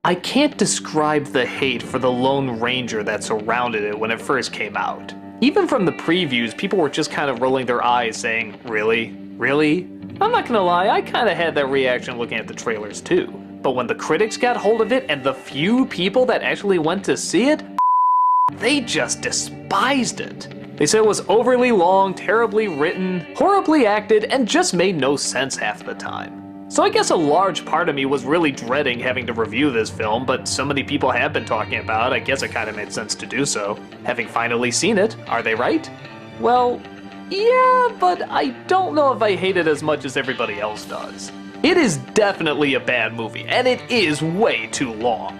I can't describe the hate for the Lone Ranger that surrounded it when it first came out. Even from the previews, people were just kind of rolling their eyes saying, really? Really? I'm not gonna lie, I kinda had that reaction looking at the trailers too. But when the critics got hold of it and the few people that actually went to see it, they just despised it. They said it was overly long, terribly written, horribly acted, and just made no sense half the time. So I guess a large part of me was really dreading having to review this film, but so many people have been talking about it, I guess it kind of made sense to do so. Having finally seen it, are they right? Well, yeah, but I don't know if I hate it as much as everybody else does. It is definitely a bad movie, and it is way too long.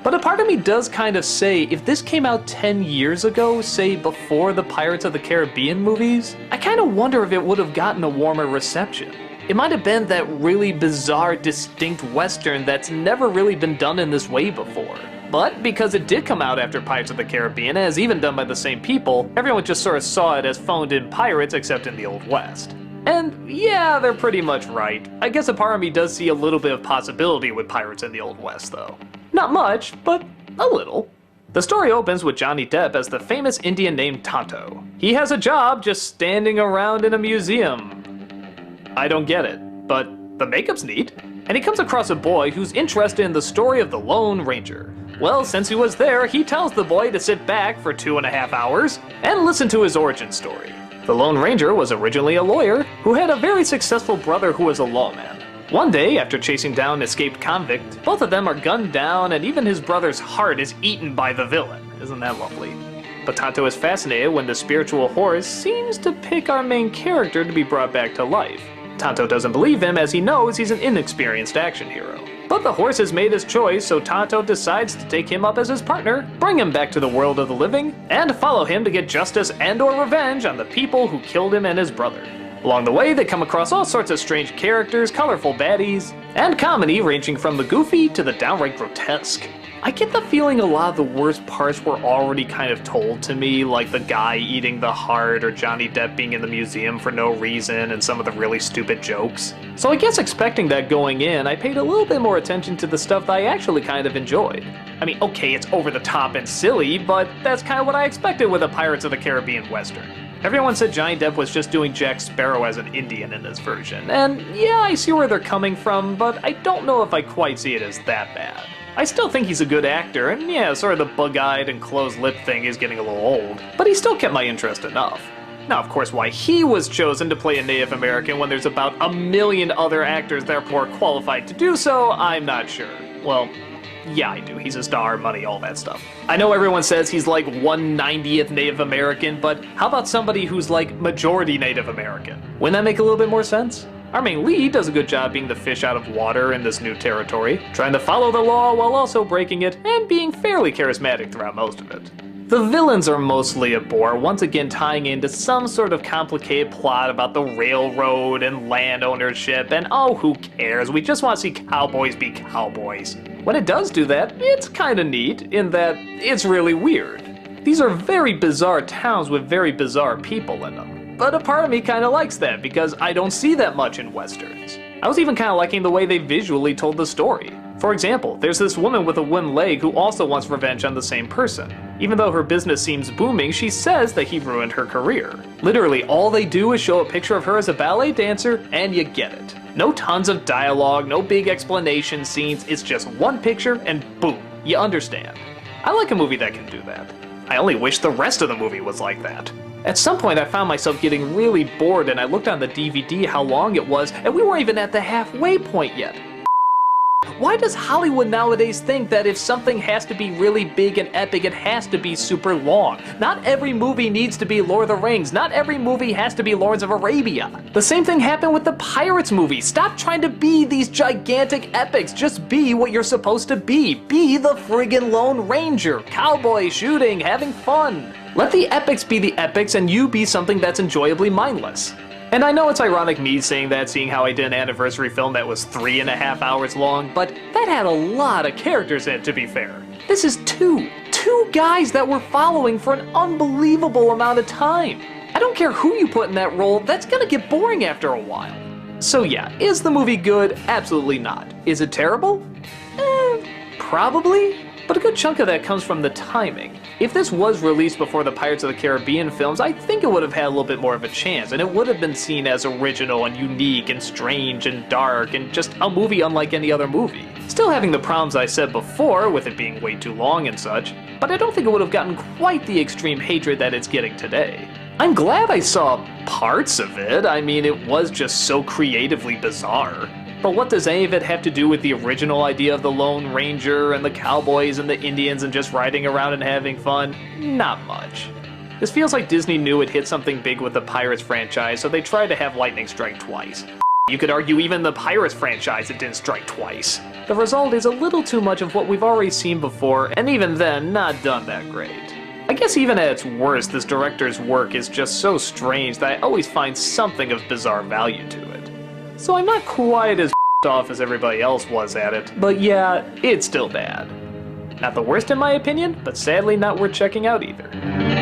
But a part of me does kind of say, if this came out 10 years ago, say before the Pirates of the Caribbean movies, I kind of wonder if it would have gotten a warmer reception. It might have been that really bizarre, distinct Western that's never really been done in this way before. But because it did come out after Pirates of the Caribbean, and is even done by the same people, everyone just sort of saw it as phoned-in pirates except in the Old West. And yeah, they're pretty much right. I guess a part of me does see a little bit of possibility with pirates in the Old West, though. Not much, but a little. The story opens with Johnny Depp as the famous Indian named Tonto. He has a job just standing around in a museum. I don't get it, but the makeup's neat. And he comes across a boy who's interested in the story of the Lone Ranger. Well, since he was there, he tells the boy to sit back for 2.5 hours and listen to his origin story. The Lone Ranger was originally a lawyer who had a very successful brother who was a lawman. One day, after chasing down an escaped convict, both of them are gunned down and even his brother's heart is eaten by the villain. Isn't that lovely? But Tonto is fascinated when the spiritual horse seems to pick our main character to be brought back to life. Tonto doesn't believe him as he knows he's an inexperienced action hero. But the horse has made his choice, so Tonto decides to take him up as his partner, bring him back to the world of the living, and follow him to get justice and/or revenge on the people who killed him and his brother. Along the way, they come across all sorts of strange characters, colorful baddies, and comedy ranging from the goofy to the downright grotesque. I get the feeling a lot of the worst parts were already kind of told to me, like the guy eating the heart or Johnny Depp being in the museum for no reason and some of the really stupid jokes. So I guess expecting that going in, I paid a little bit more attention to the stuff that I actually kind of enjoyed. I mean, okay, it's over the top and silly, but that's kind of what I expected with a Pirates of the Caribbean Western. Everyone said Johnny Depp was just doing Jack Sparrow as an Indian in this version, and yeah, I see where they're coming from, but I don't know if I quite see it as that bad. I still think he's a good actor, and yeah, sort of the bug-eyed and closed-lipped thing is getting a little old, but he still kept my interest enough. Now, of course, why he was chosen to play a Native American when there's about a million other actors that are more qualified to do so, I'm not sure. Well, yeah, I do. He's a star, money, all that stuff. I know everyone says he's like 1/90th Native American, but how about somebody who's like majority Native American? Wouldn't that make a little bit more sense? Our main lead does a good job being the fish out of water in this new territory, trying to follow the law while also breaking it, and being fairly charismatic throughout most of it. The villains are mostly a bore, once again tying into some sort of complicated plot about the railroad and land ownership, and oh, who cares, we just want to see cowboys be cowboys. When it does do that, it's kinda neat, in that it's really weird. These are very bizarre towns with very bizarre people in them. But a part of me kinda likes that, because I don't see that much in westerns. I was even kinda liking the way they visually told the story. For example, there's this woman with a wooden leg who also wants revenge on the same person. Even though her business seems booming, she says that he ruined her career. Literally, all they do is show a picture of her as a ballet dancer, and you get it. No tons of dialogue, no big explanation scenes, it's just one picture, and boom, you understand. I like a movie that can do that. I only wish the rest of the movie was like that. At some point I found myself getting really bored and I looked on the DVD how long it was, and we weren't even at the halfway point yet. Why does Hollywood nowadays think that if something has to be really big and epic, it has to be super long? Not every movie needs to be Lord of the Rings. Not every movie has to be Lords of Arabia. The same thing happened with the Pirates movies. Stop trying to be these gigantic epics. Just be what you're supposed to be. Be the friggin' Lone Ranger. Cowboy, shooting, having fun. Let the epics be the epics and you be something that's enjoyably mindless. And I know it's ironic me saying that, seeing how I did an anniversary film that was 3.5 hours long, but that had a lot of characters in it, to be fair. This is two guys that we're following for an unbelievable amount of time. I don't care who you put in that role, that's gonna get boring after a while. So yeah, is the movie good? Absolutely not. Is it terrible? Probably, but a good chunk of that comes from the timing. If this was released before the Pirates of the Caribbean films, I think it would have had a little bit more of a chance, and it would have been seen as original and unique and strange and dark and just a movie unlike any other movie. Still having the problems I said before, with it being way too long and such, but I don't think it would have gotten quite the extreme hatred that it's getting today. I'm glad I saw parts of it. I mean, it was just so creatively bizarre. But what does any of it have to do with the original idea of the Lone Ranger and the cowboys and the Indians and just riding around and having fun? Not much. This feels like Disney knew it hit something big with the Pirates franchise, so they tried to have lightning strike twice. You could argue even the Pirates franchise, it didn't strike twice. The result is a little too much of what we've already seen before, and even then, not done that great. I guess even at its worst, this director's work is just so strange that I always find something of bizarre value to it. So I'm not quite as off as everybody else was at it, but yeah, it's still bad. Not the worst in my opinion, but sadly not worth checking out either.